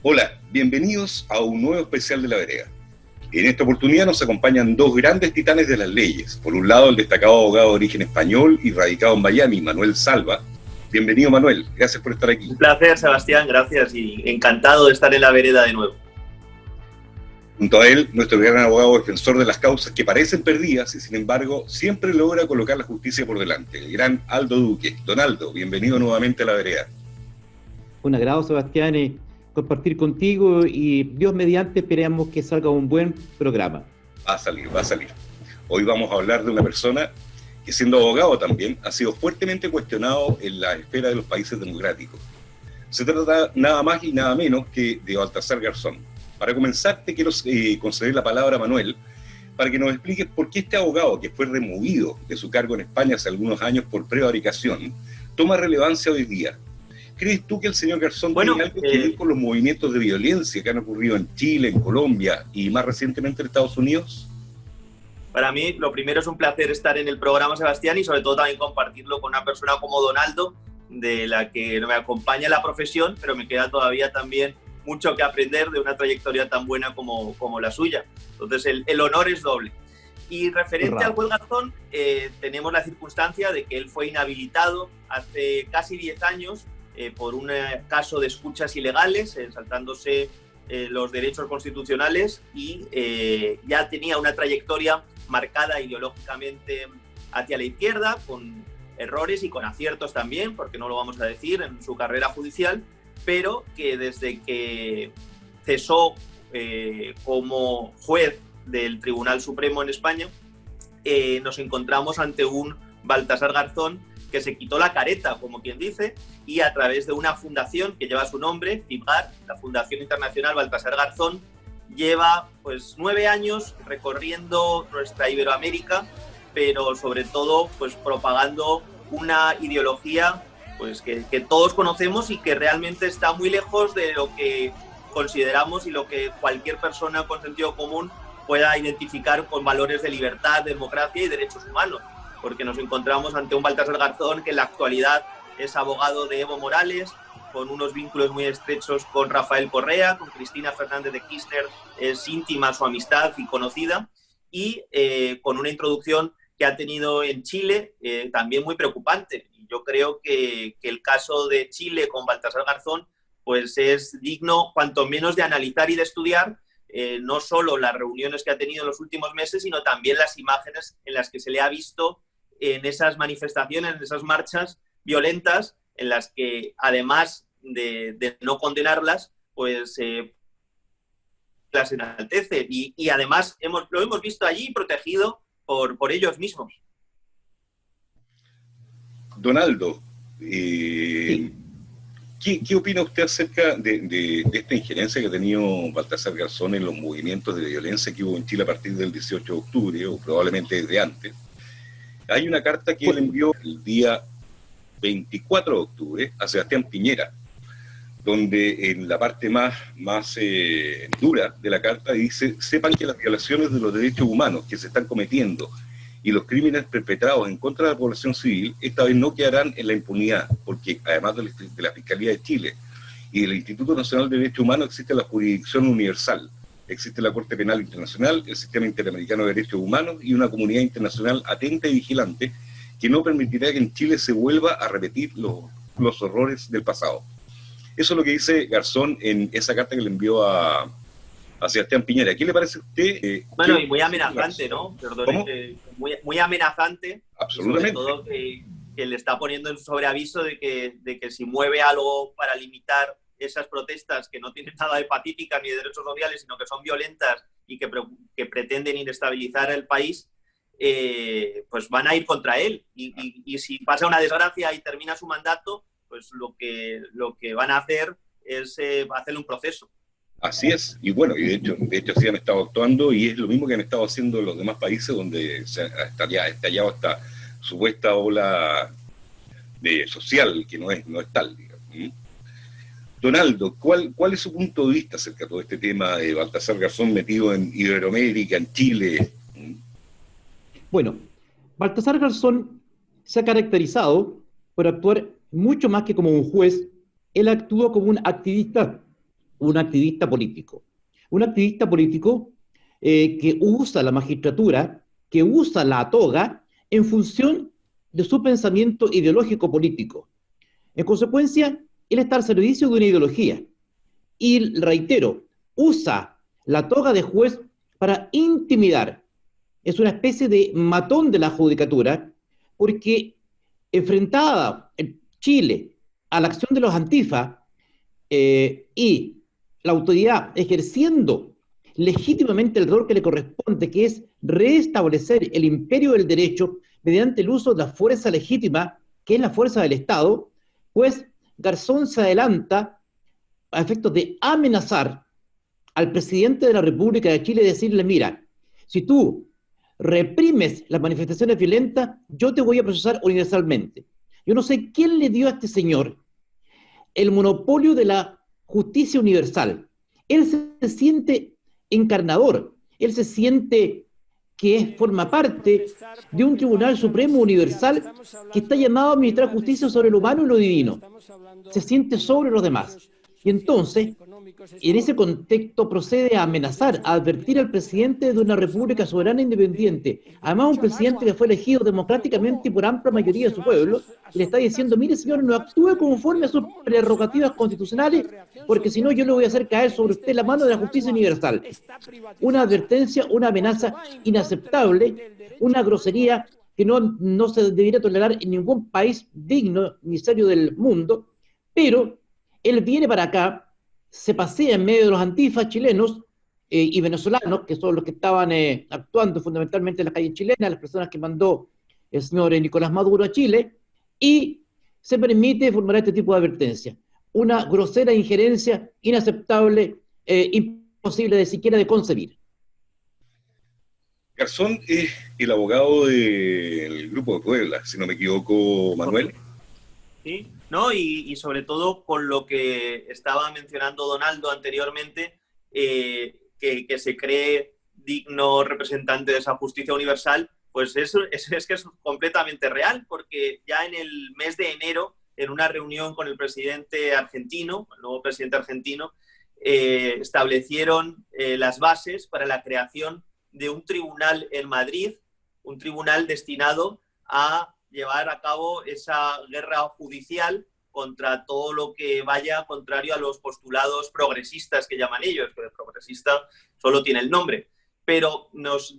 Hola, bienvenidos a un nuevo especial de La Vereda. En esta oportunidad nos acompañan dos grandes titanes de las leyes. Por un lado, el destacado abogado de origen español y radicado en Miami, Manuel Salva. Bienvenido, Manuel. Gracias por estar aquí. Un placer, Sebastián. Gracias y encantado de estar en La Vereda de nuevo. Junto a él, nuestro gran abogado defensor de las causas que parecen perdidas y, sin embargo, siempre logra colocar la justicia por delante, el gran Aldo Duque. Don Aldo, bienvenido nuevamente a La Vereda. Un agrado, Sebastián, compartir contigo y Dios mediante esperamos que salga un buen programa. Va a salir. Hoy vamos a hablar de una persona que, siendo abogado también, ha sido fuertemente cuestionado en la esfera de los países democráticos. Se trata nada más y nada menos que de Baltasar Garzón. Para comenzar, te quiero conceder la palabra a Manuel para que nos expliques por qué este abogado, que fue removido de su cargo en España hace algunos años por prevaricación, toma relevancia hoy día. ¿Crees tú que el señor Garzón tiene algo que ver con los movimientos de violencia que han ocurrido en Chile, en Colombia y más recientemente en Estados Unidos? Para mí, lo primero es un placer estar en el programa, Sebastián, y sobre todo también compartirlo con una persona como Don Aldo, de la que me acompaña la profesión, pero me queda todavía también mucho que aprender de una trayectoria tan buena como la suya. Entonces, el honor es doble. Y referente al juez Garzón, tenemos la circunstancia de que él fue inhabilitado hace casi 10 años por un caso de escuchas ilegales, saltándose los derechos constitucionales y ya tenía una trayectoria marcada ideológicamente hacia la izquierda, con errores y con aciertos también, porque no lo vamos a decir, en su carrera judicial, pero que desde que cesó como juez del Tribunal Supremo en España, nos encontramos ante un Baltasar Garzón que se quitó la careta, como quien dice, y a través de una fundación que lleva su nombre, FIBGAR, la Fundación Internacional Baltasar Garzón, lleva pues 9 años recorriendo nuestra Iberoamérica, pero sobre todo pues propagando una ideología pues que todos conocemos y que realmente está muy lejos de lo que consideramos y lo que cualquier persona con sentido común pueda identificar con valores de libertad, democracia y derechos humanos, porque nos encontramos ante un Baltasar Garzón que en la actualidad es abogado de Evo Morales, con unos vínculos muy estrechos con Rafael Correa, con Cristina Fernández de Kirchner, es íntima su amistad y conocida, y con una introducción que ha tenido en Chile también muy preocupante. Yo creo que el caso de Chile con Baltasar Garzón pues es digno cuanto menos de analizar y de estudiar, no solo las reuniones que ha tenido en los últimos meses, sino también las imágenes en las que se le ha visto en esas manifestaciones, en esas marchas violentas, en las que además de no condenarlas, pues las enaltece y además lo hemos visto allí protegido por ellos mismos. Donaldo, ¿qué opina usted acerca de esta injerencia que ha tenido Baltasar Garzón en los movimientos de violencia que hubo en Chile a partir del 18 de octubre o probablemente desde antes? Hay una carta que él envió el día 24 de octubre a Sebastián Piñera, donde en la parte más dura de la carta dice: sepan que las violaciones de los derechos humanos que se están cometiendo y los crímenes perpetrados en contra de la población civil esta vez no quedarán en la impunidad, porque además de la Fiscalía de Chile y del Instituto Nacional de Derechos Humanos existe la jurisdicción universal, existe la Corte Penal Internacional, el Sistema Interamericano de Derechos Humanos y una comunidad internacional atenta y vigilante que no permitirá que en Chile se vuelva a repetir los horrores del pasado. Eso es lo que dice Garzón en esa carta que le envió a Sebastián Piñera. ¿Qué le parece a usted? Bueno, y muy amenazante, ¿no? Perdone, muy amenazante. Absolutamente. Sobre todo que le está poniendo en sobreaviso de que si mueve algo para limitar esas protestas que no tienen nada de pacíficas ni de derechos sociales, sino que son violentas y que pretenden inestabilizar el país, pues van a ir contra él. Y si pasa una desgracia y termina su mandato, pues lo que van a hacer es hacerle un proceso. Así es, y bueno, y de hecho así han estado actuando, y es lo mismo que han estado haciendo los demás países donde se ha estallado esta supuesta ola social que no es tal, digamos. Donaldo, ¿cuál es su punto de vista acerca de todo este tema de Baltasar Garzón metido en Iberoamérica, en Chile? Bueno, Baltasar Garzón se ha caracterizado por actuar mucho más que como un juez. Él actúa como un activista un activista político. Un activista político que usa la magistratura, que usa la toga en función de su pensamiento ideológico político. En consecuencia, él está al servicio de una ideología. Y reitero, usa la toga de juez para intimidar. Es una especie de matón de la judicatura, porque enfrentada en Chile a la acción de los antifa y la autoridad ejerciendo legítimamente el rol que le corresponde, que es restablecer el imperio del derecho mediante el uso de la fuerza legítima, que es la fuerza del Estado, pues Garzón se adelanta a efectos de amenazar al presidente de la República de Chile y decirle, mira, si tú reprimes las manifestaciones violentas, yo te voy a procesar universalmente. Yo no sé quién le dio a este señor el monopolio de la justicia universal. Él se siente encarnador, él se siente que forma parte de un Tribunal Supremo Universal que está llamado a administrar justicia sobre lo humano y lo divino. Se siente sobre los demás. Y entonces, en ese contexto procede a amenazar, a advertir al presidente de una república soberana e independiente, además un presidente que fue elegido democráticamente y por amplia mayoría de su pueblo, y le está diciendo, mire señor, no actúe conforme a sus prerrogativas constitucionales, porque si no yo le voy a hacer caer sobre usted la mano de la justicia universal. Una advertencia, una amenaza inaceptable, una grosería que no se debería tolerar en ningún país digno ni serio del mundo, pero él viene para acá, se pasea en medio de los antifas chilenos y venezolanos, que son los que estaban actuando fundamentalmente en las calles chilenas, las personas que mandó el señor Nicolás Maduro a Chile, y se permite formular este tipo de advertencia. Una grosera injerencia inaceptable, imposible de siquiera de concebir. Garzón es el abogado del Grupo de Puebla, si no me equivoco, Manuel. Sí, ¿no? Y sobre todo con lo que estaba mencionando Donaldo anteriormente, que se cree digno representante de esa justicia universal, pues es que es completamente real, porque ya en el mes de enero, en una reunión con el presidente argentino, el nuevo presidente argentino, establecieron las bases para la creación de un tribunal en Madrid, un tribunal destinado a llevar a cabo esa guerra judicial contra todo lo que vaya contrario a los postulados progresistas que llaman ellos, que de progresista solo tiene el nombre. Pero nos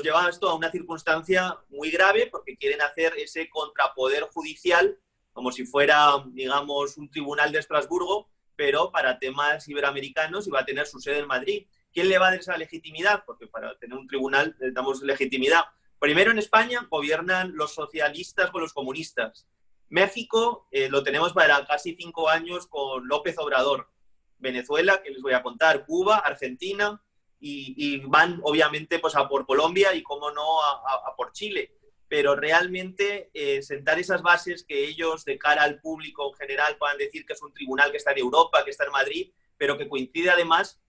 lleva esto a una circunstancia muy grave porque quieren hacer ese contrapoder judicial como si fuera, digamos, un tribunal de Estrasburgo, pero para temas iberoamericanos y va a tener su sede en Madrid. ¿Quién le va a dar esa legitimidad? Porque para tener un tribunal necesitamos legitimidad. Primero, en España gobiernan los socialistas con los comunistas. México lo tenemos para casi 5 años con López Obrador. Venezuela, que les voy a contar, Cuba, Argentina, y van obviamente pues, a por Colombia y, cómo no, a por Chile. Pero realmente sentar esas bases que ellos, de cara al público en general, puedan decir que es un tribunal que está en Europa, que está en Madrid, pero que coincide además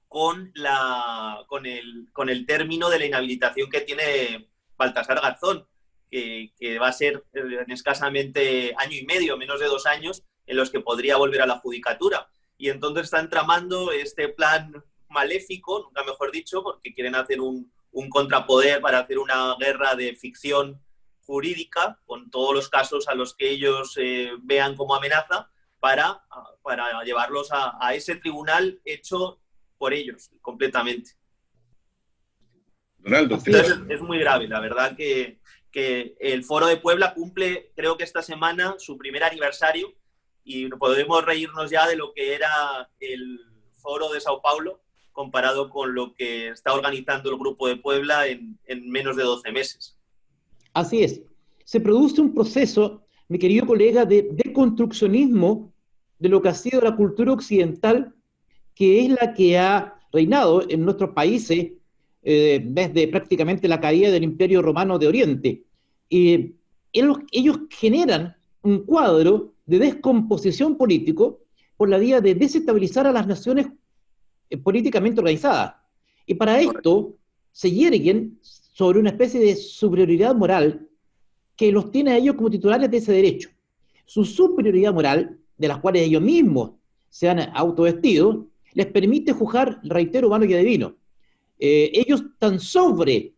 con el término de la inhabilitación que tiene Baltasar Garzón, que va a ser en escasamente año y medio, menos de 2 años, en los que podría volver a la judicatura. Y entonces están tramando este plan maléfico, nunca mejor dicho, porque quieren hacer un contrapoder para hacer una guerra de ficción jurídica con todos los casos a los que ellos vean como amenaza para llevarlos a ese tribunal hecho por ellos, completamente. Donaldo, entonces es muy grave, la verdad que el Foro de Puebla cumple, creo que esta semana, su primer aniversario y podemos reírnos ya de lo que era el Foro de Sao Paulo comparado con lo que está organizando el Grupo de Puebla en menos de 12 meses. Así es. Se produce un proceso, mi querido colega, de deconstruccionismo de lo que ha sido la cultura occidental, que es la que ha reinado en nuestros países desde prácticamente la caída del Imperio Romano de Oriente. Ellos generan un cuadro de descomposición político por la vía de desestabilizar a las naciones políticamente organizadas. Y para esto se yerguen sobre una especie de superioridad moral que los tiene a ellos como titulares de ese derecho. Su superioridad moral, de las cuales ellos mismos se han autovestido, les permite juzgar, reitero, humano y divino. Ellos están sobre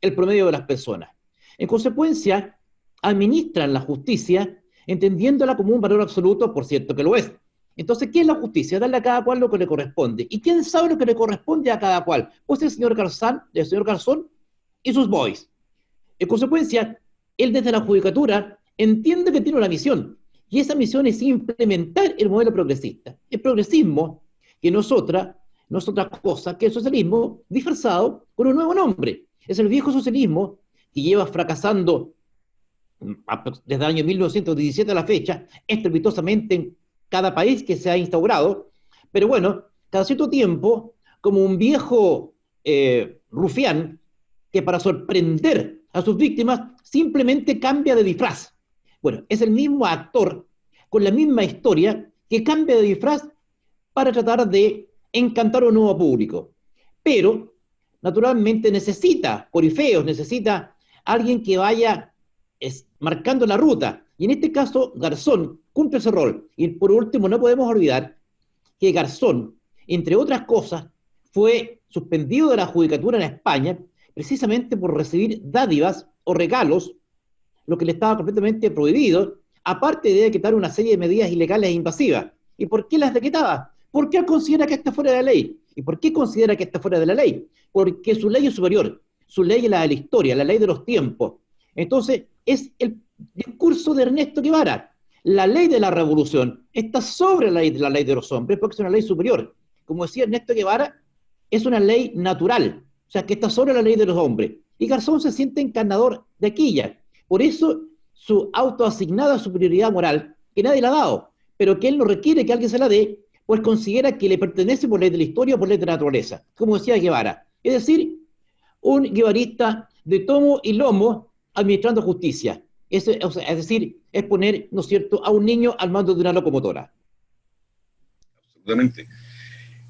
el promedio de las personas. En consecuencia, administran la justicia entendiéndola como un valor absoluto, por cierto que lo es. Entonces, ¿qué es la justicia? Darle a cada cual lo que le corresponde. ¿Y quién sabe lo que le corresponde a cada cual? Pues el señor Garzón y sus boys. En consecuencia, él desde la judicatura entiende que tiene una misión, y esa misión es implementar el modelo progresista. El progresismo, que no es otra cosa que el socialismo disfrazado con un nuevo nombre. Es el viejo socialismo que lleva fracasando desde el año 1917 a la fecha, estrepitosamente en cada país que se ha instaurado, pero bueno, cada cierto tiempo, como un viejo rufián, que para sorprender a sus víctimas simplemente cambia de disfraz. Bueno, es el mismo actor con la misma historia que cambia de disfraz para tratar de encantar a un nuevo público. Pero, naturalmente, necesita corifeos, necesita alguien que vaya marcando la ruta. Y en este caso, Garzón cumple ese rol. Y por último, no podemos olvidar que Garzón, entre otras cosas, fue suspendido de la judicatura en España precisamente por recibir dádivas o regalos, lo que le estaba completamente prohibido, aparte de quitar una serie de medidas ilegales e invasivas. ¿Y por qué las decretaba? Porque él considera que está fuera de la ley. ¿Y por qué considera que está fuera de la ley? Porque su ley es superior. Su ley es la de la historia, la ley de los tiempos. Entonces, es el discurso de Ernesto Guevara. La ley de la revolución está sobre la ley de los hombres porque es una ley superior. Como decía Ernesto Guevara, es una ley natural, o sea, que está sobre la ley de los hombres. Y Garzón se siente encarnador de aquella. Por eso, su autoasignada superioridad moral, que nadie le ha dado, pero que él no requiere que alguien se la dé, pues considera que le pertenece por ley de la historia o por ley de la naturaleza, como decía Guevara. Es decir, un guevarista de tomo y lomo administrando justicia. Es decir, es poner, ¿no es cierto?, a un niño al mando de una locomotora. Absolutamente.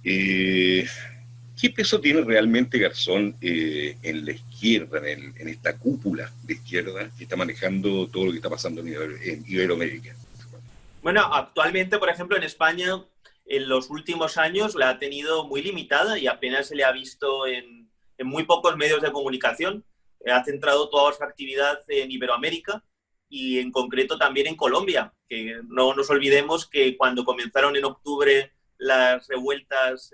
¿Qué peso tiene realmente Garzón en la izquierda, en esta cúpula de izquierda que está manejando todo lo que está pasando en Iberoamérica? Bueno, actualmente, por ejemplo, en España, en los últimos años la ha tenido muy limitada y apenas se le ha visto en muy pocos medios de comunicación. Ha centrado toda su actividad en Iberoamérica y en concreto también en Colombia, que no nos olvidemos que cuando comenzaron en octubre las revueltas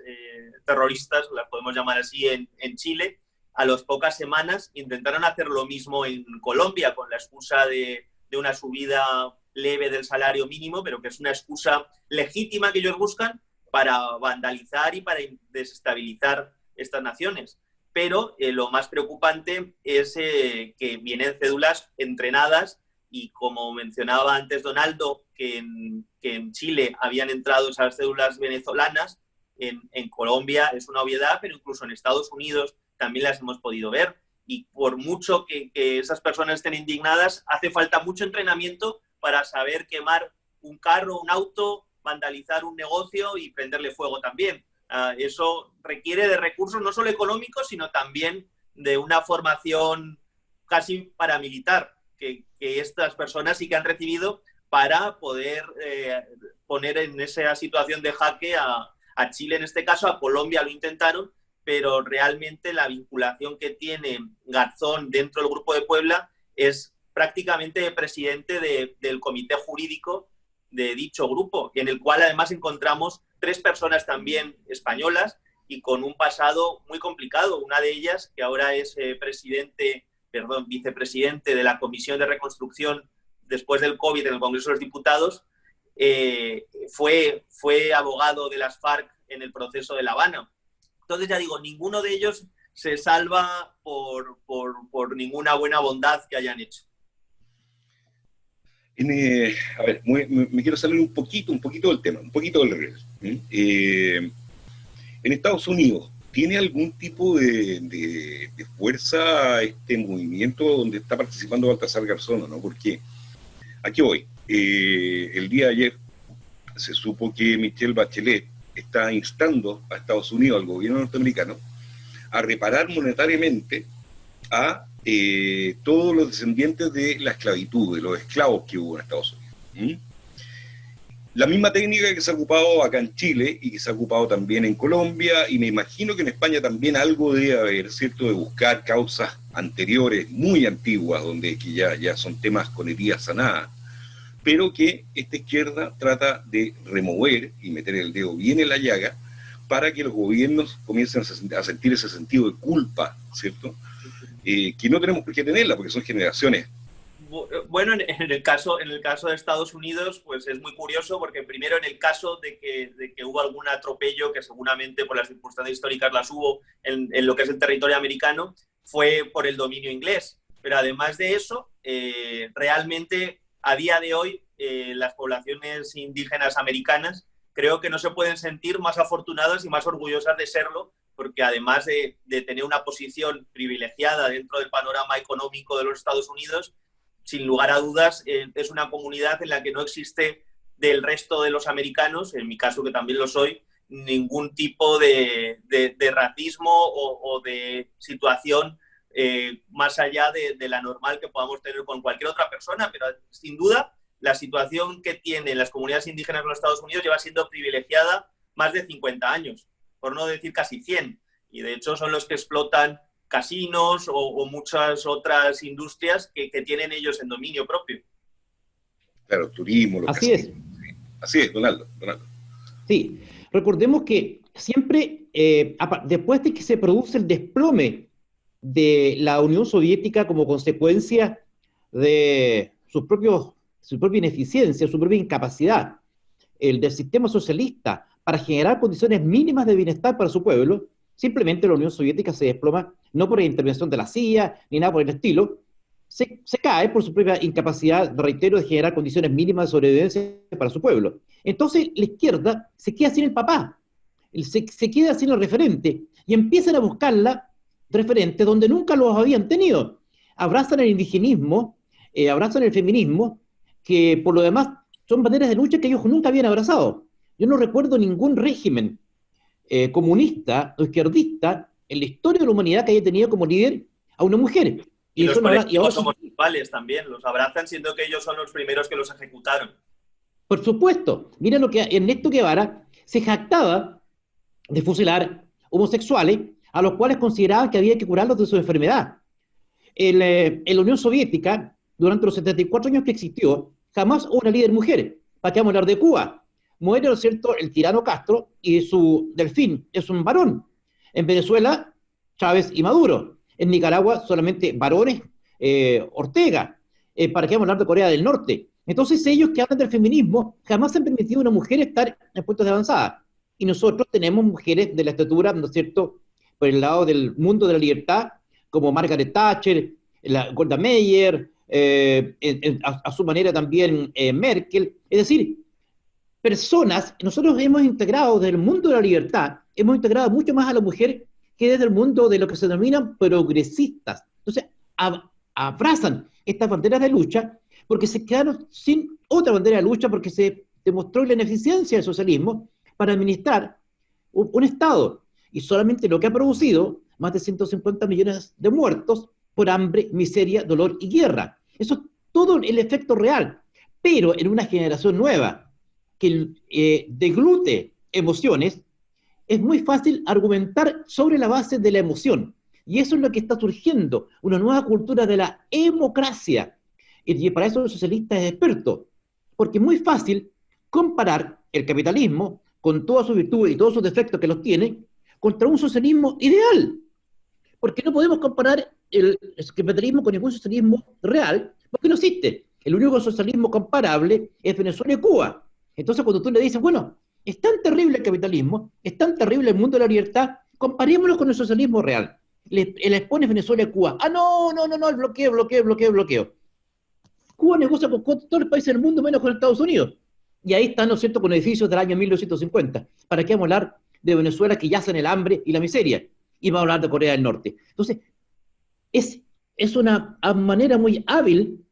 terroristas, las podemos llamar así, en Chile, a las pocas semanas intentaron hacer lo mismo en Colombia con la excusa de una subida leve del salario mínimo, pero que es una excusa legítima que ellos buscan para vandalizar y para desestabilizar estas naciones. Pero lo más preocupante es que vienen cédulas entrenadas y, como mencionaba antes Donaldo, que en Chile habían entrado esas cédulas venezolanas, en Colombia es una obviedad, pero incluso en Estados Unidos también las hemos podido ver. Y por mucho que esas personas estén indignadas, hace falta mucho entrenamiento para saber quemar un carro, un auto, vandalizar un negocio y prenderle fuego también. Eso requiere de recursos no solo económicos, sino también de una formación casi paramilitar que estas personas sí que han recibido para poder poner en esa situación de jaque a Chile, en este caso, a Colombia lo intentaron, pero realmente la vinculación que tiene Garzón dentro del Grupo de Puebla es prácticamente presidente del comité jurídico de dicho grupo, en el cual además encontramos 3 personas también españolas y con un pasado muy complicado. Una de ellas, que ahora es vicepresidente de la Comisión de Reconstrucción después del COVID en el Congreso de los Diputados, fue abogado de las FARC en el proceso de La Habana. Entonces, ya digo, ninguno de ellos se salva por ninguna buena bondad que hayan hecho. A ver, me quiero salir un poquito del tema, un poquito del regreso. En Estados Unidos, ¿tiene algún tipo de fuerza este movimiento donde está participando Baltasar Garzón, ¿no? Porque, aquí voy, el día de ayer se supo que Michelle Bachelet está instando a Estados Unidos, al gobierno norteamericano, a reparar monetariamente a todos los descendientes de la esclavitud, de los esclavos que hubo en Estados Unidos. La misma técnica que se ha ocupado acá en Chile y que se ha ocupado también en Colombia, y me imagino que en España también algo debe haber, ¿cierto?, de buscar causas anteriores, muy antiguas, donde que ya son temas con heridas sanadas, pero que esta izquierda trata de remover y meter el dedo bien en la llaga para que los gobiernos comiencen a sentir ese sentido de culpa, ¿cierto?, que no tenemos por qué tenerla, porque son generaciones. Bueno, en el caso de Estados Unidos, pues es muy curioso, porque primero en el caso de que hubo algún atropello, que seguramente por las circunstancias históricas las hubo en lo que es el territorio americano, fue por el dominio inglés. Pero además de eso, realmente a día de hoy las poblaciones indígenas americanas creo que no se pueden sentir más afortunadas y más orgullosas de serlo, porque además de tener una posición privilegiada dentro del panorama económico de los Estados Unidos, sin lugar a dudas, es una comunidad en la que no existe del resto de los americanos, en mi caso que también lo soy, ningún tipo de racismo o de situación más allá de la normal que podamos tener con cualquier otra persona, pero sin duda la situación que tienen las comunidades indígenas en los Estados Unidos lleva siendo privilegiada más de 50 años, por no decir casi 100, y de hecho son los que explotan casinos o muchas otras industrias que tienen ellos en dominio propio. Claro, turismo, los Así casinos. es. Sí. Así es, Donaldo. Sí, recordemos que siempre, después de que se produce el desplome de la Unión Soviética como consecuencia de su propia ineficiencia, su propia incapacidad, el del sistema socialista para generar condiciones mínimas de bienestar para su pueblo, simplemente la Unión Soviética se desploma, no por la intervención de la CIA, ni nada por el estilo, se cae por su propia incapacidad, reitero, de generar condiciones mínimas de sobrevivencia para su pueblo. Entonces la izquierda se queda sin el papá, se queda sin el referente, y empiezan a buscarla referente donde nunca los habían tenido. Abrazan el indigenismo, abrazan el feminismo, que por lo demás son banderas de lucha que ellos nunca habían abrazado. Yo no recuerdo ningún régimen comunista o izquierdista en la historia de la humanidad que haya tenido como líder a una mujer. Y los colectivos homosexuales también los abrazan, siendo que ellos son los primeros que los ejecutaron. Por supuesto. Mira lo que Ernesto Guevara se jactaba de fusilar homosexuales a los cuales consideraban que había que curarlos de su enfermedad. En la Unión Soviética, durante los 74 años que existió, jamás hubo una líder mujer. ¿Para qué vamos a hablar de Cuba? Muere, ¿no es cierto?, el tirano Castro y su delfín es un varón. En Venezuela, Chávez y Maduro. En Nicaragua, solamente varones, Ortega. ¿Para qué vamos a hablar de Corea del Norte? Entonces, ellos que hablan del feminismo jamás han permitido a una mujer estar en puestos de avanzada. Y nosotros tenemos mujeres de la estatura, ¿no es cierto?, por el lado del mundo de la libertad, como Margaret Thatcher, Golda Meir, a su manera también Merkel. Es decir, personas, nosotros hemos integrado desde el mundo de la libertad, hemos integrado mucho más a la mujer que desde el mundo de lo que se denominan progresistas. Entonces, abrazan estas banderas de lucha porque se quedaron sin otra bandera de lucha, porque se demostró la ineficiencia del socialismo para administrar un Estado, y solamente lo que ha producido más de 150 millones de muertos por hambre, miseria, dolor y guerra. Eso es todo el efecto real, pero en una generación nueva que deglute emociones, es muy fácil argumentar sobre la base de la emoción. Y eso es lo que está surgiendo, una nueva cultura de la democracia. Y para eso el socialista es experto, porque es muy fácil comparar el capitalismo, con todas sus virtudes y todos sus defectos que los tiene, contra un socialismo ideal. Porque no podemos comparar el capitalismo con ningún socialismo real, porque no existe. El único socialismo comparable es Venezuela y Cuba. Entonces, cuando tú le dices, bueno, es tan terrible el capitalismo, es tan terrible el mundo de la libertad, comparémoslo con el socialismo real. Le expones Venezuela y Cuba. Ah, no, el bloqueo. Cuba negocia con todos los países del mundo, menos con Estados Unidos. Y ahí están, ¿no es cierto?, con edificios del año 1950. ¿Para qué vamos a hablar de Venezuela, que yace en el hambre y la miseria? Y vamos a hablar de Corea del Norte. Entonces, es una manera muy hábil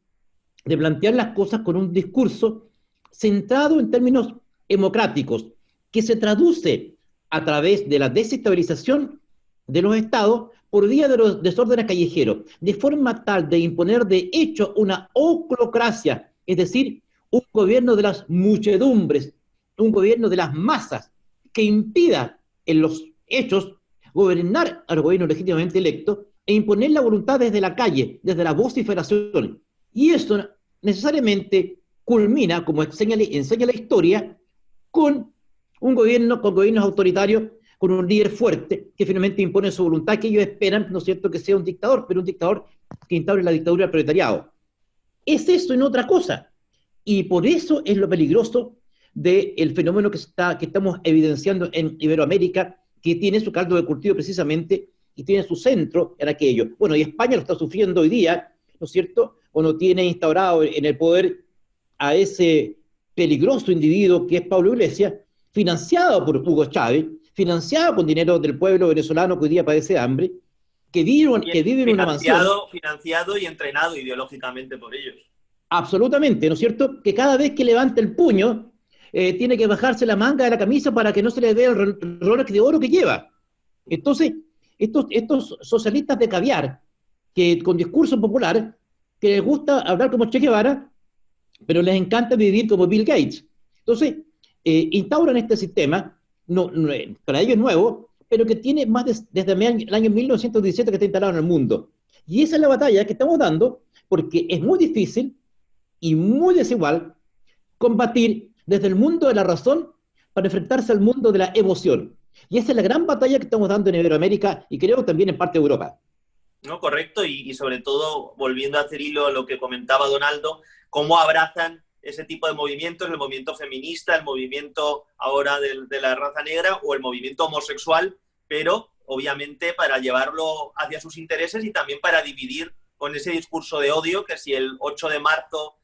de plantear las cosas con un discurso centrado en términos democráticos, que se traduce a través de la desestabilización de los estados por vía de los desórdenes callejeros, de forma tal de imponer de hecho una oclocracia, es decir, un gobierno de las muchedumbres, un gobierno de las masas que impida en los hechos gobernar al gobierno legítimamente electo e imponer la voluntad desde la calle, desde la vociferación. Y eso necesariamente culmina, como enseña la historia, con un gobierno, con gobiernos autoritarios, con un líder fuerte que finalmente impone su voluntad, que ellos esperan, ¿no es cierto?, que sea un dictador, pero un dictador que instaure la dictadura del proletariado. Es eso y no otra cosa. Y por eso es lo peligroso del fenómeno que estamos evidenciando en Iberoamérica, que tiene su caldo de cultivo precisamente y tiene su centro en aquello. Bueno, y España lo está sufriendo hoy día, ¿no es cierto?, cuando tiene instaurado en el poder a ese peligroso individuo que es Pablo Iglesias, financiado por Hugo Chávez, financiado con dinero del pueblo venezolano que hoy día padece hambre, que vive en una mansión. Financiado y entrenado ideológicamente por ellos. Absolutamente, ¿no es cierto? Que cada vez que levanta el puño, tiene que bajarse la manga de la camisa para que no se le vea el Rolex de oro que lleva. Entonces, estos socialistas de caviar, que con discurso popular, que les gusta hablar como Che Guevara, pero les encanta vivir como Bill Gates. Entonces, instauran este sistema, para ellos es nuevo, pero que tiene desde el año 1917 que está instalado en el mundo. Y esa es la batalla que estamos dando, porque es muy difícil y muy desigual combatir desde el mundo de la razón para enfrentarse al mundo de la emoción. Y esa es la gran batalla que estamos dando en Iberoamérica y creo también en parte de Europa. No, correcto, y sobre todo, volviendo a hacer hilo a lo que comentaba Donaldo, cómo abrazan ese tipo de movimientos, el movimiento feminista, el movimiento ahora de la raza negra o el movimiento homosexual, pero obviamente para llevarlo hacia sus intereses y también para dividir con ese discurso de odio, que si el 8 de marzo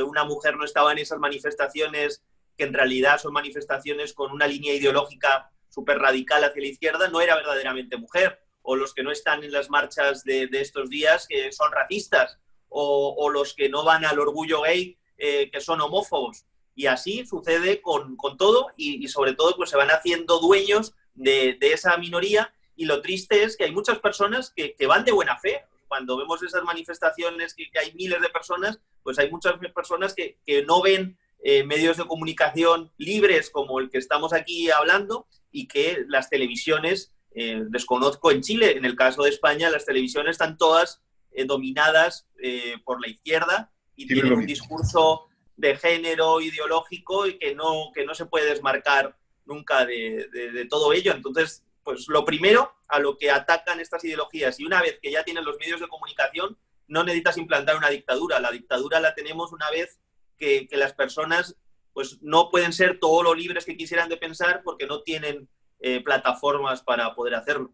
una mujer no estaba en esas manifestaciones, que en realidad son manifestaciones con una línea ideológica súper radical hacia la izquierda, no era verdaderamente mujer, o los que no están en las marchas de estos días, que son racistas, o los que no van al orgullo gay, que son homófobos. Y así sucede con todo y sobre todo pues se van haciendo dueños de esa minoría, y lo triste es que hay muchas personas que van de buena fe. Cuando vemos esas manifestaciones que hay miles de personas, pues hay muchas personas que no ven medios de comunicación libres como el que estamos aquí hablando, y que las televisiones, desconozco en Chile, en el caso de España, las televisiones están todas dominadas por la izquierda y tienen un discurso de género ideológico y que no se puede desmarcar nunca de todo ello. Entonces, pues lo primero a lo que atacan estas ideologías, y una vez que ya tienen los medios de comunicación, no necesitas implantar una dictadura. La dictadura la tenemos una vez que las personas pues no pueden ser todo lo libres que quisieran de pensar porque no tienen plataformas para poder hacerlo.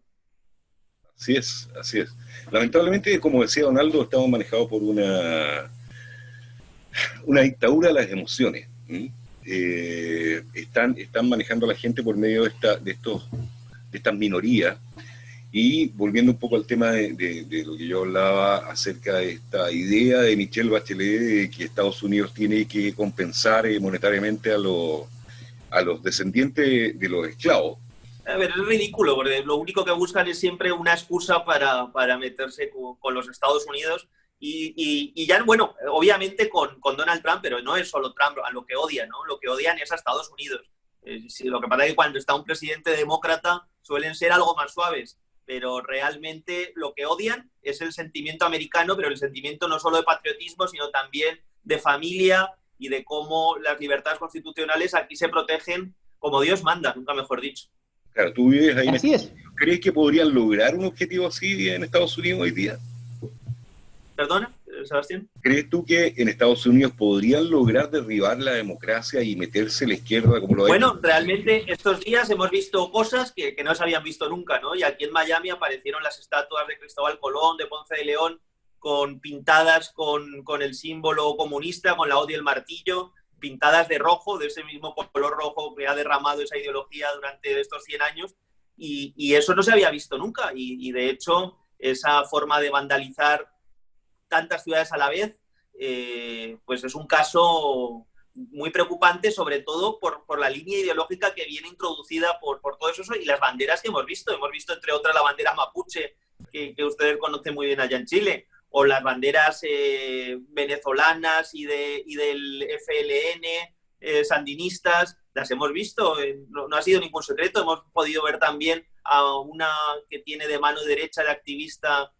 Así es, así es. Lamentablemente, como decía Donaldo, estamos manejados por una dictadura de las emociones. Están manejando a la gente por medio de estas minorías. Y volviendo un poco al tema de lo que yo hablaba acerca de esta idea de Michelle Bachelet, de que Estados Unidos tiene que compensar monetariamente a los descendientes de los esclavos. A ver, es ridículo, porque lo único que buscan es siempre una excusa para meterse con los Estados Unidos. Y ya, bueno, obviamente con Donald Trump, pero no es solo Trump a lo que odian, ¿no? Lo que odian es a Estados Unidos. Lo que pasa es que cuando está un presidente demócrata suelen ser algo más suaves, pero realmente lo que odian es el sentimiento americano, pero el sentimiento no solo de patriotismo, sino también de familia y de cómo las libertades constitucionales aquí se protegen como Dios manda, nunca mejor dicho. Claro, tú vives ahí. Así es. ¿Crees que podrían lograr un objetivo así en Estados Unidos hoy día? ¿Perdona, Sebastián? ¿Crees tú que en Estados Unidos podrían lograr derribar la democracia y meterse a la izquierda como lo hay? Bueno, realmente estos días hemos visto cosas que no se habían visto nunca, ¿no? Y aquí en Miami aparecieron las estatuas de Cristóbal Colón, de Ponce de León, pintadas con el símbolo comunista, con la hoz y el martillo, pintadas de rojo, de ese mismo color rojo que ha derramado esa ideología durante estos 100 años, y eso no se había visto nunca. Y de hecho, esa forma de vandalizar tantas ciudades a la vez, pues es un caso muy preocupante, sobre todo por la línea ideológica que viene introducida por todo eso, y las banderas que hemos visto entre otras la bandera mapuche, que ustedes conocen muy bien allá en Chile, o las banderas venezolanas y del FLN, sandinistas, las hemos visto, no ha sido ningún secreto. Hemos podido ver también a una que tiene de mano derecha el activista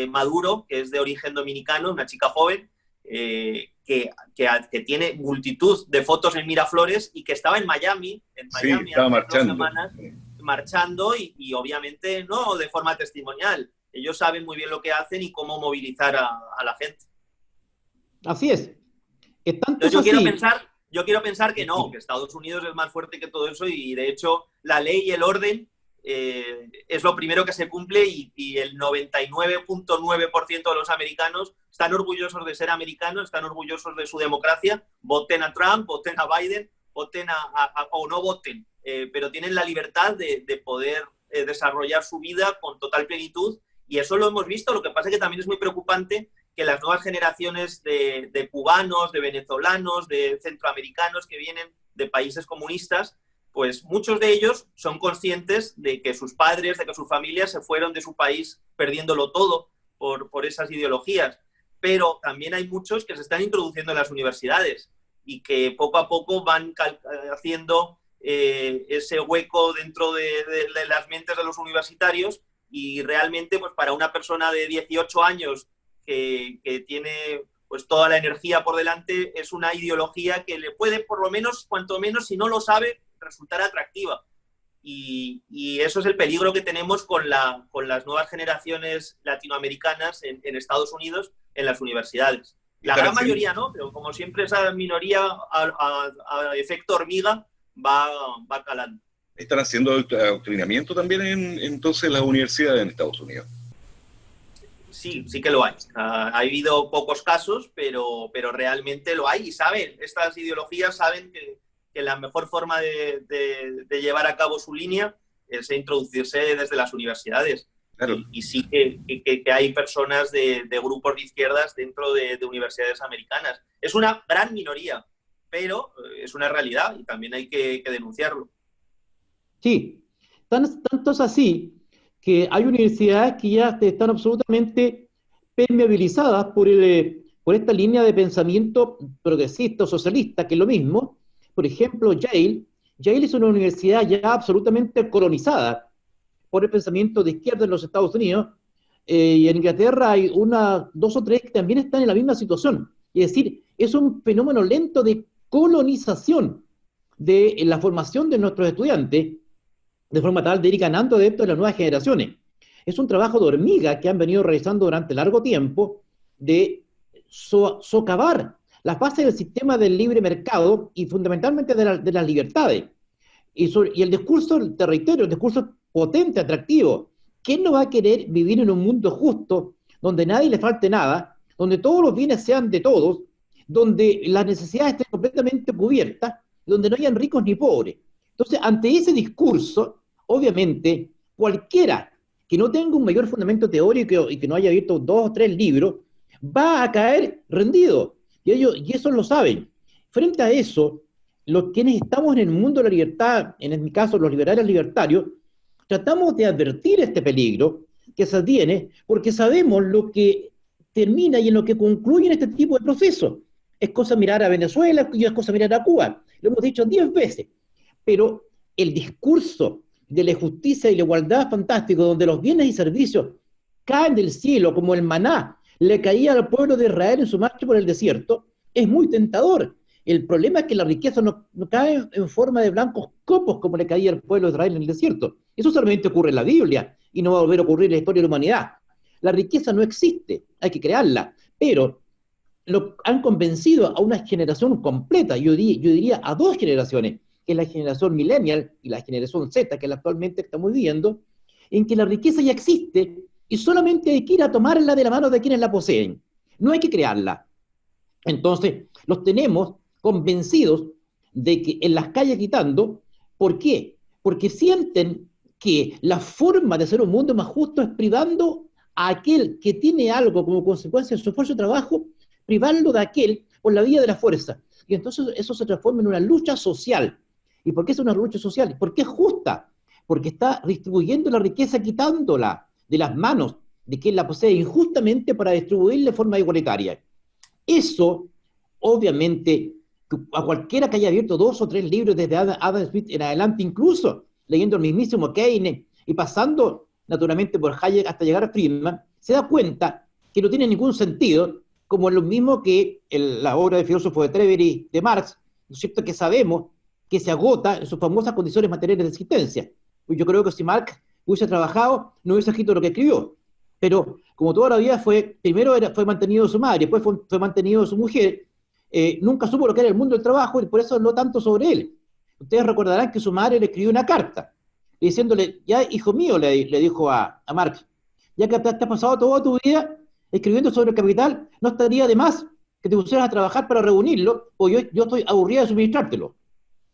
Maduro, que es de origen dominicano, una chica joven, que tiene multitud de fotos en Miraflores y que estaba en Miami Sí, estaba hace marchando. 2 semanas, marchando y obviamente no de forma testimonial. Ellos saben muy bien lo que hacen y cómo movilizar a la gente. Así es. Es tanto Entonces así. yo quiero pensar que no, que Estados Unidos es más fuerte que todo eso y de hecho la ley y el orden es lo primero que se cumple y el 99.9% de los americanos están orgullosos de ser americanos, están orgullosos de su democracia, voten a Trump, voten a Biden, voten o no voten, pero tienen la libertad de poder desarrollar su vida con total plenitud y eso lo hemos visto. Lo que pasa es que también es muy preocupante que las nuevas generaciones de cubanos, de venezolanos, de centroamericanos que vienen de países comunistas, pues muchos de ellos son conscientes de que sus padres, de que sus familias se fueron de su país perdiéndolo todo por esas ideologías. Pero también hay muchos que se están introduciendo en las universidades y que poco a poco van haciendo ese hueco dentro de las mentes de los universitarios y realmente pues para una persona de 18 años que tiene pues toda la energía por delante, es una ideología que le puede, por lo menos, cuanto menos, si no lo sabe, resultar atractiva. Y eso es el peligro que tenemos con las nuevas generaciones latinoamericanas en Estados Unidos, en las universidades. La gran mayoría no, pero como siempre esa minoría a efecto hormiga va calando. ¿Están haciendo adoctrinamiento también entonces las universidades en Estados Unidos? Sí, sí que lo hay. Ha habido pocos casos, pero realmente lo hay y saben, estas ideologías saben que la mejor forma de llevar a cabo su línea es introducirse desde las universidades. Claro. Y sí que hay personas de grupos de izquierdas dentro de universidades americanas. Es una gran minoría, pero es una realidad y también hay que denunciarlo. Sí, tanto es así que hay universidades que ya están absolutamente permeabilizadas por esta línea de pensamiento progresista o socialista, que es lo mismo. Por ejemplo, Yale es una universidad ya absolutamente colonizada por el pensamiento de izquierda en los Estados Unidos, y en Inglaterra hay dos o tres que también están en la misma situación. Es decir, es un fenómeno lento de colonización de la formación de nuestros estudiantes, de forma tal de ir ganando adeptos de las nuevas generaciones. Es un trabajo de hormiga que han venido realizando durante largo tiempo de socavar las bases del sistema del libre mercado y fundamentalmente de las libertades. Y el discurso, te reitero, el discurso potente, atractivo. ¿Quién no va a querer vivir en un mundo justo, donde nadie le falte nada, donde todos los bienes sean de todos, donde las necesidades estén completamente cubiertas, donde no hayan ricos ni pobres? Entonces, ante ese discurso, obviamente, cualquiera que no tenga un mayor fundamento teórico y que no haya visto 2 o 3 libros, va a caer rendido. Y eso lo saben. Frente a eso, quienes estamos en el mundo de la libertad, en mi caso los liberales libertarios, tratamos de advertir este peligro que se tiene, porque sabemos lo que termina y en lo que concluye este tipo de procesos. Es cosa mirar a Venezuela y es cosa mirar a Cuba. Lo hemos dicho 10 veces. Pero el discurso de la justicia y la igualdad fantástico, donde los bienes y servicios caen del cielo como el maná le caía al pueblo de Israel en su marcha por el desierto, es muy tentador. El problema es que la riqueza no cae en forma de blancos copos como le caía al pueblo de Israel en el desierto. Eso solamente ocurre en la Biblia y no va a volver a ocurrir en la historia de la humanidad. La riqueza no existe, hay que crearla, pero han convencido a una generación completa, yo diría a 2 generaciones, que es la generación millennial y la generación Z, que actualmente estamos viviendo, en que la riqueza ya existe y solamente hay que ir a tomarla de la mano de quienes la poseen. No hay que crearla. Entonces, los tenemos convencidos de que en las calles gritando. ¿Por qué? Porque sienten que la forma de hacer un mundo más justo es privando a aquel que tiene algo como consecuencia de su esfuerzo de trabajo, privarlo de aquel por la vía de la fuerza. Y entonces eso se transforma en una lucha social. ¿Y por qué es una lucha social? Porque es justa, porque está distribuyendo la riqueza quitándola de las manos de quien la posee injustamente para distribuirla de forma igualitaria. Eso, obviamente, a cualquiera que haya abierto 2 o 3 libros desde Adam Smith en adelante, incluso leyendo el mismísimo Keynes y pasando naturalmente por Hayek hasta llegar a Friedman, se da cuenta que no tiene ningún sentido, como lo mismo que la obra del filósofo de Treveri de Marx, ¿no es cierto?, que sabemos que se agota en sus famosas condiciones materiales de existencia. Pues yo creo que si Marx hubiese trabajado, no hubiese escrito lo que escribió. Pero como toda la vida primero fue mantenido su madre, después fue mantenido su mujer, nunca supo lo que era el mundo del trabajo y por eso no tanto sobre él. Ustedes recordarán que su madre le escribió una carta, diciéndole, ya hijo mío, le dijo a Marx, ya que te has pasado toda tu vida escribiendo sobre el capital, no estaría de más que te pusieras a trabajar para reunirlo, o yo estoy aburrida de suministrártelo.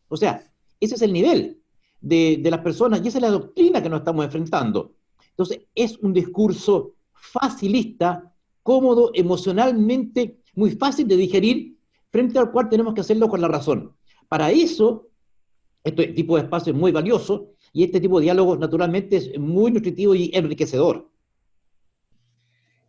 O sea, ese es el nivel de las personas y esa es la doctrina que nos estamos enfrentando. Entonces, es un discurso facilista, cómodo, emocionalmente muy fácil de digerir, frente al cual tenemos que hacerlo con la razón. Para eso, este tipo de espacio es muy valioso y este tipo de diálogos naturalmente es muy nutritivo y enriquecedor.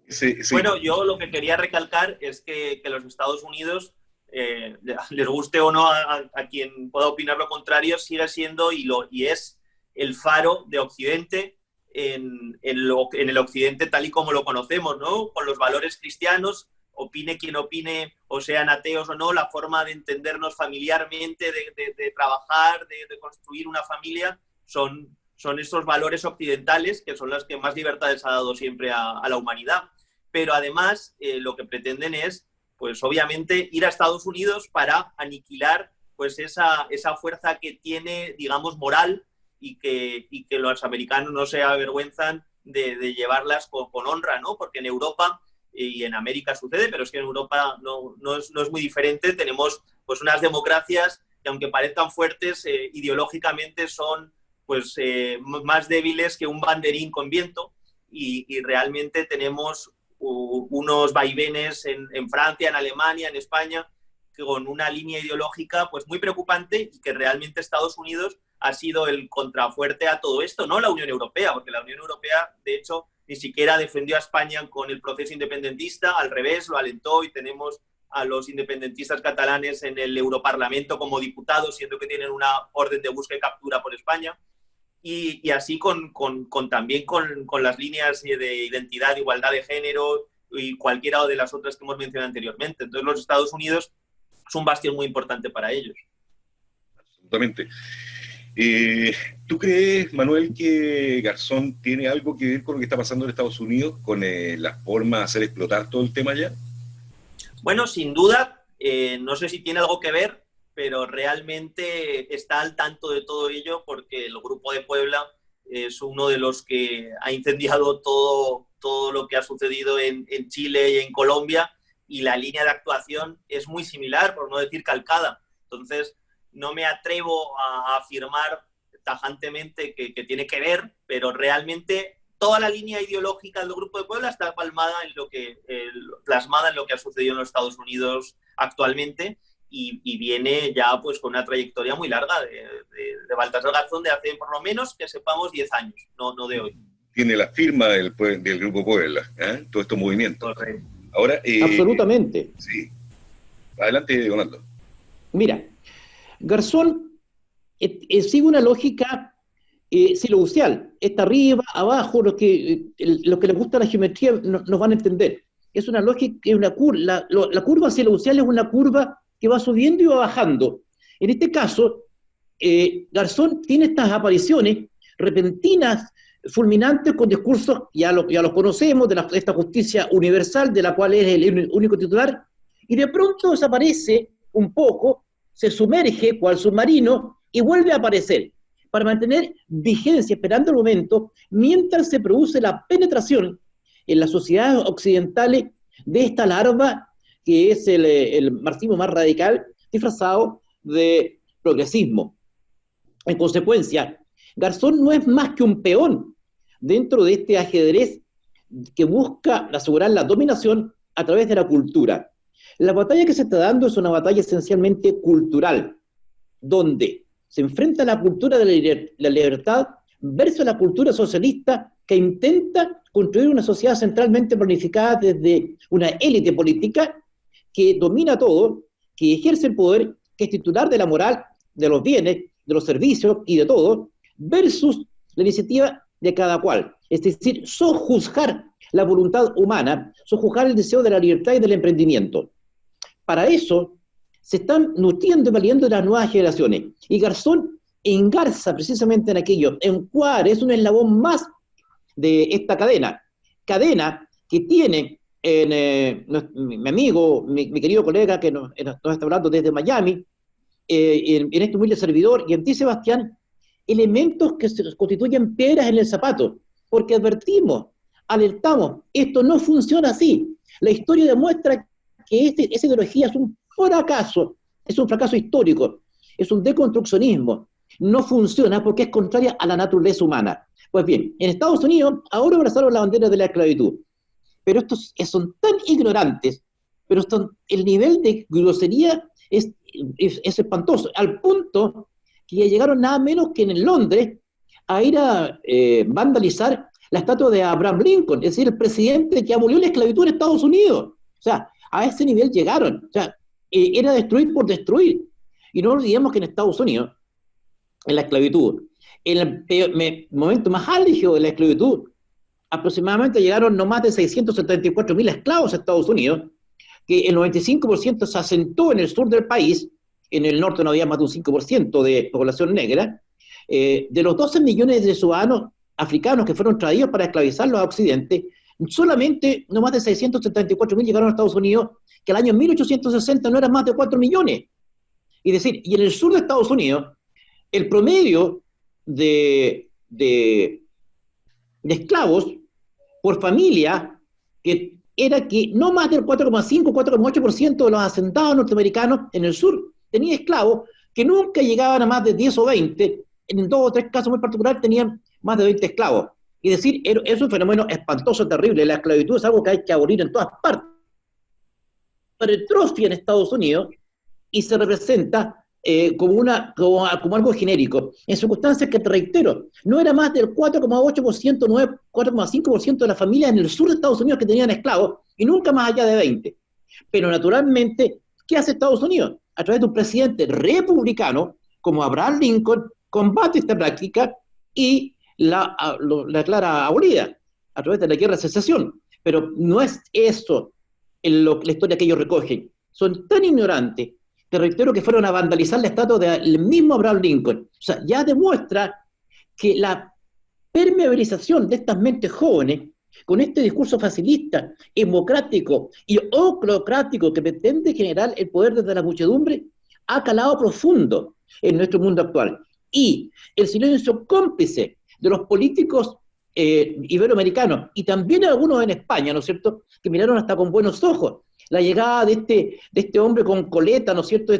Sí. Bueno, yo lo que quería recalcar es que los Estados Unidos, les guste o no a quien pueda opinar lo contrario, sigue siendo y es el faro de Occidente en el Occidente tal y como lo conocemos, ¿no? Con los valores cristianos, opine quien opine, o sean ateos o no, la forma de entendernos familiarmente, de trabajar, de construir una familia, son esos valores occidentales que son los que más libertades ha dado siempre a la humanidad. Pero además lo que pretenden es, pues obviamente, ir a Estados Unidos para aniquilar pues esa fuerza que tiene, digamos, moral y que los americanos no se avergüenzan de llevarlas con honra, ¿no? Porque en Europa y en América sucede, pero es que en Europa no es muy diferente. Tenemos pues unas democracias que, aunque parezcan fuertes, ideológicamente son pues más débiles que un banderín con viento y realmente tenemos unos vaivenes en Francia, en Alemania, en España, con una línea ideológica pues muy preocupante y que realmente Estados Unidos ha sido el contrafuerte a todo esto, no la Unión Europea, porque la Unión Europea, de hecho, ni siquiera defendió a España con el proceso independentista, al revés, lo alentó y tenemos a los independentistas catalanes en el Europarlamento como diputados, siendo que tienen una orden de búsqueda y captura por España. Y así también con las líneas de identidad, igualdad de género y cualquiera de las otras que hemos mencionado anteriormente. Entonces los Estados Unidos es un bastión muy importante para ellos. Absolutamente. ¿Tú crees, Manuel, que Garzón tiene algo que ver con lo que está pasando en Estados Unidos, con la forma de hacer explotar todo el tema allá? Bueno, sin duda, no sé si tiene algo que ver, pero realmente está al tanto de todo ello porque el Grupo de Puebla es uno de los que ha incendiado todo lo que ha sucedido en Chile y en Colombia, y la línea de actuación es muy similar, por no decir calcada. Entonces, no me atrevo a afirmar tajantemente que tiene que ver, pero realmente toda la línea ideológica del Grupo de Puebla está plasmada en lo que ha sucedido en los Estados Unidos actualmente. Y viene ya pues con una trayectoria muy larga de Baltasar Garzón de hace por lo menos que sepamos 10 años, no de hoy. Tiene la firma del Grupo Puebla, todos estos movimientos. Correcto. Ahora, absolutamente. Sí. Adelante, Donaldo. Mira, Garzón sigue una lógica sileucial. Está arriba, abajo, los que les gusta la geometría nos van a entender. Es una lógica, la curva sileucial es una curva que va subiendo y va bajando. En este caso, Garzón tiene estas apariciones repentinas, fulminantes, con discursos, ya los conocemos, de esta justicia universal, de la cual es el único titular, y de pronto desaparece un poco, se sumerge cual submarino y vuelve a aparecer, para mantener vigencia, esperando el momento, mientras se produce la penetración en las sociedades occidentales de esta larva que es el marxismo más radical, disfrazado de progresismo. En consecuencia, Garzón no es más que un peón dentro de este ajedrez que busca asegurar la dominación a través de la cultura. La batalla que se está dando es una batalla esencialmente cultural, donde se enfrenta la cultura de la libertad versus la cultura socialista que intenta construir una sociedad centralmente planificada desde una élite política que domina todo, que ejerce el poder, que es titular de la moral, de los bienes, de los servicios y de todo, versus la iniciativa de cada cual. Es decir, sojuzgar la voluntad humana, sojuzgar el deseo de la libertad y del emprendimiento. Para eso se están nutriendo y valiendo las nuevas generaciones. Y Garzón engarza precisamente en aquello, encuadra, es un eslabón más de esta cadena que tiene mi amigo, mi querido colega que nos está hablando desde Miami, en este humilde servidor, y en ti, Sebastián, elementos que se constituyen piedras en el zapato, porque advertimos, alertamos, esto no funciona así. La historia demuestra que esa ideología es un fracaso histórico, es un deconstruccionismo, no funciona porque es contraria a la naturaleza humana. Pues bien, en Estados Unidos ahora abrazaron la bandera de la esclavitud, pero estos son tan ignorantes, pero el nivel de grosería es espantoso, al punto que ya llegaron nada menos que en Londres a ir a vandalizar la estatua de Abraham Lincoln, es decir, el presidente que abolió la esclavitud en Estados Unidos. O sea, a ese nivel llegaron. O sea, era destruir por destruir. Y no olvidemos que en Estados Unidos, en la esclavitud, en el momento más álgido de la esclavitud, aproximadamente llegaron no más de 674.000 esclavos a Estados Unidos, que el 95% se asentó en el sur del país, en el norte no había más de un 5% de población negra. De los 12 millones de ciudadanos africanos que fueron traídos para esclavizarlos a Occidente, solamente no más de 674.000 llegaron a Estados Unidos, que el año 1860 no eran más de 4 millones. Es decir, y en el sur de Estados Unidos, el promedio de esclavos por familia, que era que no más del 4,5, 4,8% de los asentados norteamericanos en el sur tenía esclavos que nunca llegaban a más de 10 o 20, en 2 o 3 casos muy particulares tenían más de 20 esclavos. Es decir, es un fenómeno espantoso, terrible. La esclavitud es algo que hay que abolir en todas partes. Retrofia en Estados Unidos y se representa como algo genérico, en circunstancias que, te reitero, no era más del 4,8%, 4,5% de las familias en el sur de Estados Unidos que tenían esclavos, y nunca más allá de 20. Pero naturalmente, ¿qué hace Estados Unidos? A través de un presidente republicano, como Abraham Lincoln, combate esta práctica y la declara abolida, a través de la guerra de secesión. Pero no es eso la historia que ellos recogen. Son tan ignorantes, te reitero, que fueron a vandalizar la estatua del mismo Abraham Lincoln. O sea, ya demuestra que la permeabilización de estas mentes jóvenes, con este discurso facilista, democrático y oclocrático que pretende generar el poder desde la muchedumbre, ha calado profundo en nuestro mundo actual. Y el silencio cómplice de los políticos iberoamericanos, y también algunos en España, ¿no es cierto?, que miraron hasta con buenos ojos la llegada de este hombre con coleta, ¿no es cierto?,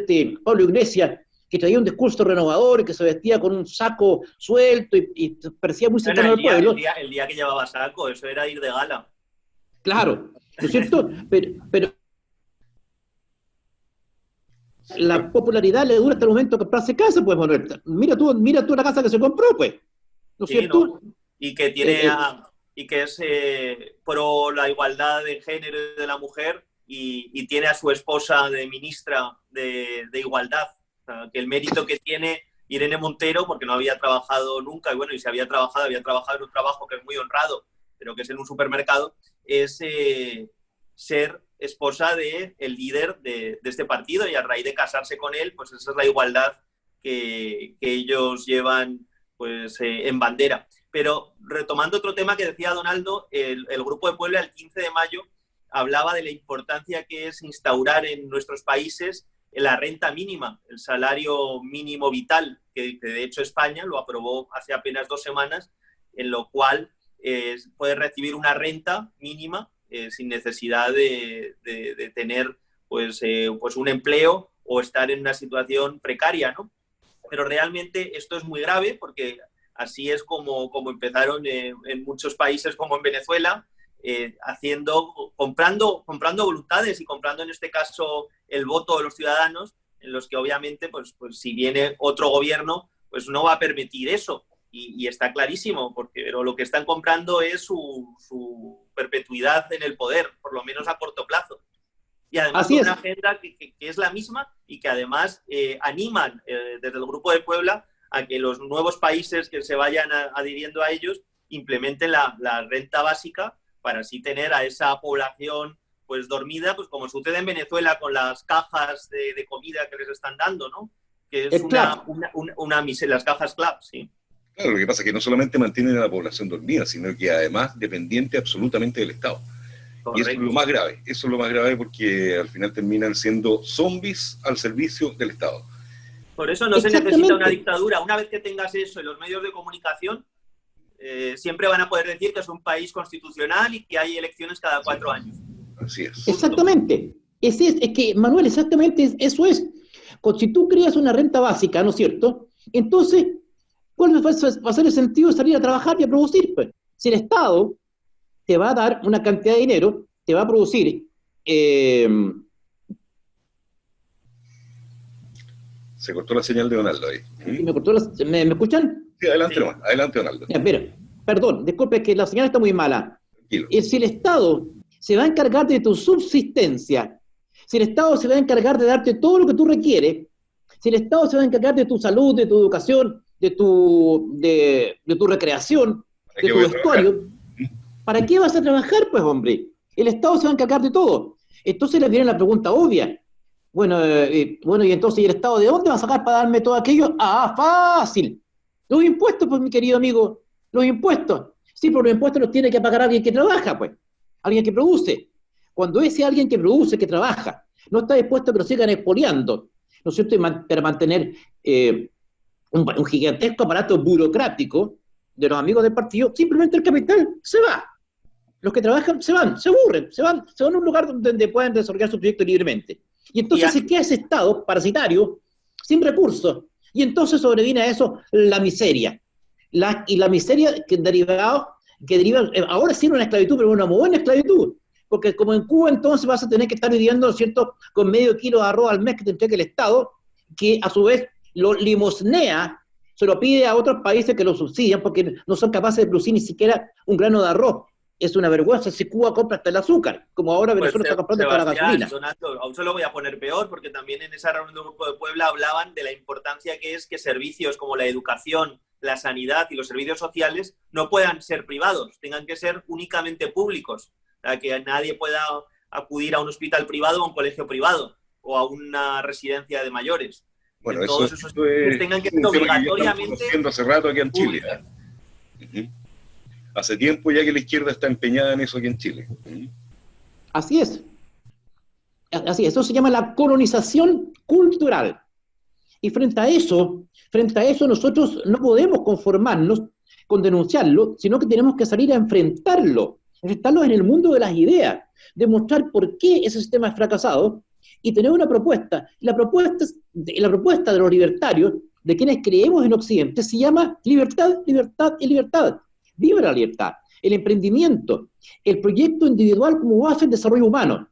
Pablo Iglesias, que traía un discurso renovador y que se vestía con un saco suelto y parecía muy cercano al pueblo. El día que llevaba saco, eso era ir de gala. Claro, ¿no es cierto? Pero la popularidad le dura hasta el momento que comprarse casa, pues, Manuel. Mira tú la casa que se compró, pues. ¿No es cierto? ¿No? Y que tiene y que es pro la igualdad de género de la mujer y tiene a su esposa de ministra de Igualdad. O sea, que el mérito que tiene Irene Montero, porque no había trabajado nunca, y bueno, y si había trabajado en un trabajo que es muy honrado, pero que es en un supermercado, es ser esposa del líder de este partido, y a raíz de casarse con él, pues esa es la igualdad que ellos llevan pues en bandera. Pero retomando otro tema que decía Donaldo, el Grupo de Puebla el 15 de mayo hablaba de la importancia que es instaurar en nuestros países la renta mínima, el salario mínimo vital, que de hecho España lo aprobó hace apenas 2 semanas, en lo cual puede recibir una renta mínima sin necesidad de tener pues un empleo o estar en una situación precaria, ¿no? Pero realmente esto es muy grave porque así es como empezaron en muchos países como en Venezuela, comprando voluntades y comprando en este caso el voto de los ciudadanos, en los que obviamente pues si viene otro gobierno pues no va a permitir eso, y está clarísimo, pero lo que están comprando es su perpetuidad en el poder, por lo menos a corto plazo. y además Así con es. una agenda que es la misma y que además animan desde el Grupo de Puebla a que los nuevos países que se vayan adhiriendo a ellos implementen la renta básica para así tener a esa población pues dormida, pues como sucede en Venezuela con las cajas de comida que les están dando, ¿no? Que es El CLAP. una miseria, las cajas CLAP, sí. Claro, lo que pasa es que no solamente mantienen a la población dormida, sino que además dependiente absolutamente del Estado. Y eso es lo más grave, porque al final terminan siendo zombies al servicio del Estado. Por eso no se necesita una dictadura. Una vez que tengas eso en los medios de comunicación, siempre van a poder decir que es un país constitucional y que hay elecciones cada 4 años. Así es. Exactamente. Es que, Manuel, exactamente eso es. Si tú creas una renta básica, ¿no es cierto? Entonces, ¿cuál va a ser el sentido de salir a trabajar y a producir? Pues, si el Estado te va a dar una cantidad de dinero, te va a producir... Se cortó la señal de Donaldo ahí. ¿Me escuchan? Sí, adelante nomás, adelante Donaldo. Mira, perdón, disculpe, que la señal está muy mala. Si el Estado se va a encargar de tu subsistencia, si el Estado se va a encargar de darte todo lo que tú requieres, si el Estado se va a encargar de tu salud, de tu educación, de tu recreación, de tu vestuario, ¿para qué vas a trabajar, pues, hombre? El Estado se va a encargar de todo. Entonces les viene la pregunta obvia. Bueno, y entonces, ¿y el Estado de dónde va a sacar para darme todo aquello? ¡Ah, fácil! Los impuestos, pues, mi querido amigo, los impuestos. Sí, pero los impuestos los tiene que pagar alguien que trabaja, pues, alguien que produce. Cuando ese alguien que produce, que trabaja, no está dispuesto a que lo sigan expoliando, ¿no es cierto?, para mantener un gigantesco aparato burocrático de los amigos del partido, simplemente el capital se va. Los que trabajan se van, se aburren, se van a un lugar donde pueden desarrollar su proyecto libremente. Y entonces se queda ese Estado parasitario, sin recursos, y entonces sobreviene a eso la miseria. Y la miseria que deriva, ahora sí una esclavitud, pero una muy buena esclavitud, porque como en Cuba entonces vas a tener que estar viviendo, ¿cierto?, con medio kilo de arroz al mes que te entregue el Estado, que a su vez lo limosnea, se lo pide a otros países que lo subsidian porque no son capaces de producir ni siquiera un grano de arroz. Es una vergüenza si Cuba compra hasta el azúcar, como ahora Venezuela está comprando hasta la gasolina. Donato, aún se lo voy a poner peor, porque también en esa reunión del Grupo de Puebla hablaban de la importancia que es que servicios como la educación, la sanidad y los servicios sociales no puedan ser privados, tengan que ser únicamente públicos, para que nadie pueda acudir a un hospital privado o a un colegio privado o a una residencia de mayores. Bueno, eso tengan que ser obligatoriamente... Que haciendo hace rato aquí en Chile. Hace tiempo ya que la izquierda está empeñada en eso aquí en Chile. Así es. Eso se llama la colonización cultural. Y frente a eso nosotros no podemos conformarnos con denunciarlo, sino que tenemos que salir a enfrentarlo en el mundo de las ideas, demostrar por qué ese sistema es fracasado y tener una propuesta. La propuesta de los libertarios, de quienes creemos en Occidente, se llama libertad, libertad y libertad. Viva la libertad, el emprendimiento, el proyecto individual como base del desarrollo humano.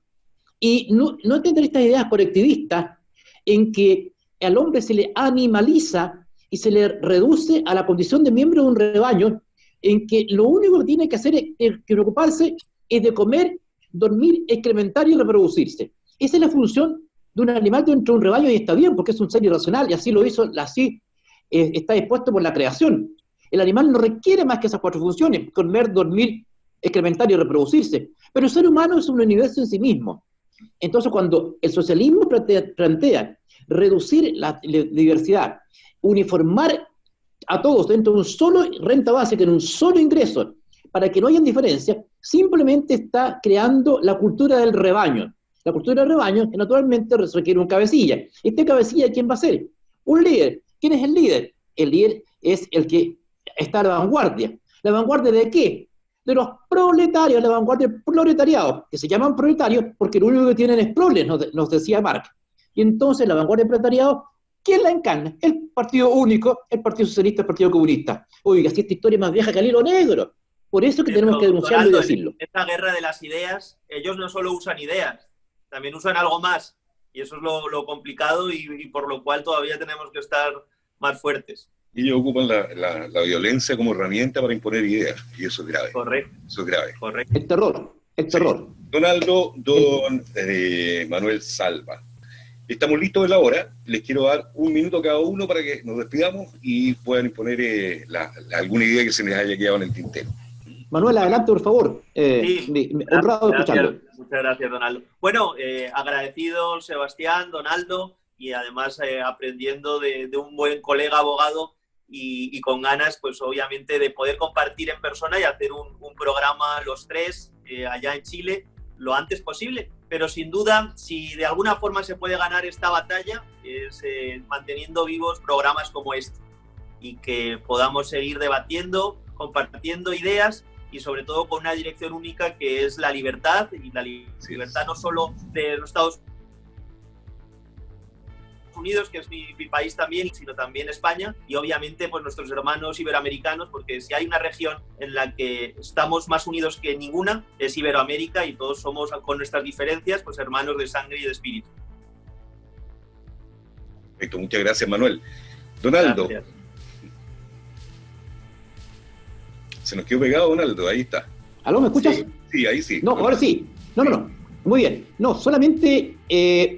Y no entender estas ideas colectivistas en que al hombre se le animaliza y se le reduce a la condición de miembro de un rebaño, en que lo único que tiene que hacer que preocuparse es de comer, dormir, excrementar y reproducirse. Esa es la función de un animal dentro de un rebaño y está bien porque es un ser irracional y así lo hizo, está dispuesto por la creación. El animal no requiere más que esas 4 funciones: comer, dormir, excrementar y reproducirse. Pero el ser humano es un universo en sí mismo. Entonces, cuando el socialismo plantea reducir la diversidad, uniformar a todos dentro de un solo renta básica, en un solo ingreso, para que no haya diferencias, simplemente está creando la cultura del rebaño. La cultura del rebaño, que naturalmente requiere un cabecilla. ¿Este cabecilla quién va a ser? Un líder. ¿Quién es el líder? El líder es el que está a la vanguardia. ¿La vanguardia de qué? De los proletarios, la vanguardia del proletariado, que se llaman proletarios porque lo único que tienen es proles, nos decía Marx. Y entonces la vanguardia del proletariado, ¿quién la encarna? El Partido Único, el Partido Socialista, el Partido Comunista. Oiga, si esta historia es más vieja que el hilo negro. Por eso que tenemos que denunciarlo y decirlo. Esta guerra de las ideas, ellos no solo usan ideas, también usan algo más. Y eso es lo complicado y por lo cual todavía tenemos que estar más fuertes. Y ellos ocupan la violencia como herramienta para imponer ideas, y eso es grave. Correcto. Eso es grave. Correcto. El terror. Sí. Donaldo, don Manuel Salva. Estamos listos de la hora. Les quiero dar un minuto a cada uno para que nos despidamos y puedan imponer alguna idea que se les haya quedado en el tintero. Manuel, adelante, por favor. Sí, honrado de escucharlo. Muchas gracias, Donaldo. Bueno, agradecido, Sebastián, Donaldo, y además aprendiendo de un buen colega abogado y con ganas, pues obviamente, de poder compartir en persona y hacer un programa los tres allá en Chile lo antes posible. Pero sin duda, si de alguna forma se puede ganar esta batalla, es manteniendo vivos programas como este y que podamos seguir debatiendo, compartiendo ideas y sobre todo con una dirección única que es la libertad, y la libertad no solo de los Estados Unidos, que es mi país también, sino también España y obviamente pues nuestros hermanos iberoamericanos, porque si hay una región en la que estamos más unidos que ninguna es Iberoamérica, y todos somos, con nuestras diferencias, pues hermanos de sangre y de espíritu. Perfecto, muchas gracias, Manuel. Donaldo. Gracias. Se nos quedó pegado, Donaldo, ahí está. ¿Aló, me escuchas? Sí, ahí sí. No, ahora sí. No. Muy bien. No, solamente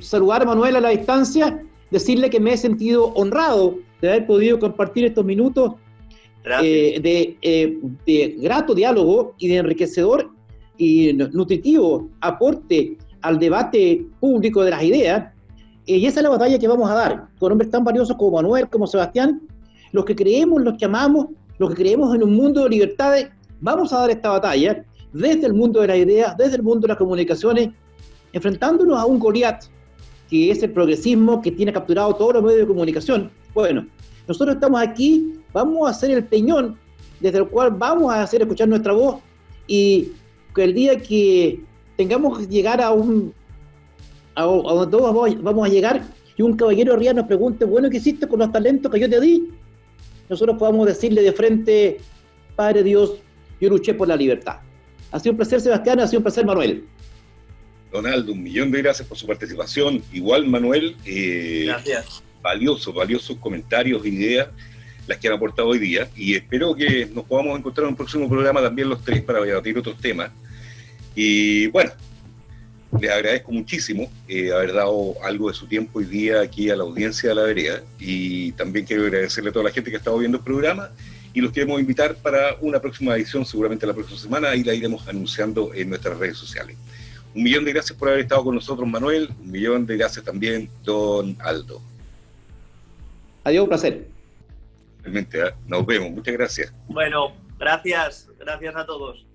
saludar a Manuel a la distancia, decirle que me he sentido honrado de haber podido compartir estos minutos de grato diálogo y de enriquecedor y nutritivo aporte al debate público de las ideas. Y esa es la batalla que vamos a dar, con hombres tan valiosos como Manuel, como Sebastián, los que creemos, los que amamos, los que creemos en un mundo de libertades. Vamos a dar esta batalla desde el mundo de las ideas, desde el mundo de las comunicaciones, enfrentándonos a un Goliat, que es el progresismo que tiene capturado todos los medios de comunicación. Bueno, nosotros estamos aquí, vamos a hacer el peñón desde el cual vamos a hacer escuchar nuestra voz, y que el día que tengamos que llegar a donde todos vamos a llegar, y un caballero arriba nos pregunte, bueno, ¿qué hiciste con los talentos que yo te di? Nosotros podamos decirle de frente, Padre Dios, yo luché por la libertad. Ha sido un placer, Sebastián, ha sido un placer, Manuel. Donaldo, 1.000.000 de gracias por su participación. Igual, Manuel, gracias. Valiosos comentarios, ideas, las que han aportado hoy día, y espero que nos podamos encontrar en un próximo programa también los tres para debatir otros temas. Y bueno, les agradezco muchísimo haber dado algo de su tiempo hoy día aquí a la audiencia de La Vereda, y también quiero agradecerle a toda la gente que ha estado viendo el programa, y los queremos invitar para una próxima edición, seguramente la próxima semana, y la iremos anunciando en nuestras redes sociales. 1.000.000 de gracias por haber estado con nosotros, Manuel. 1.000.000 de gracias también, don Aldo. Adiós, un placer. Realmente, nos vemos. Muchas gracias. Bueno, gracias a todos.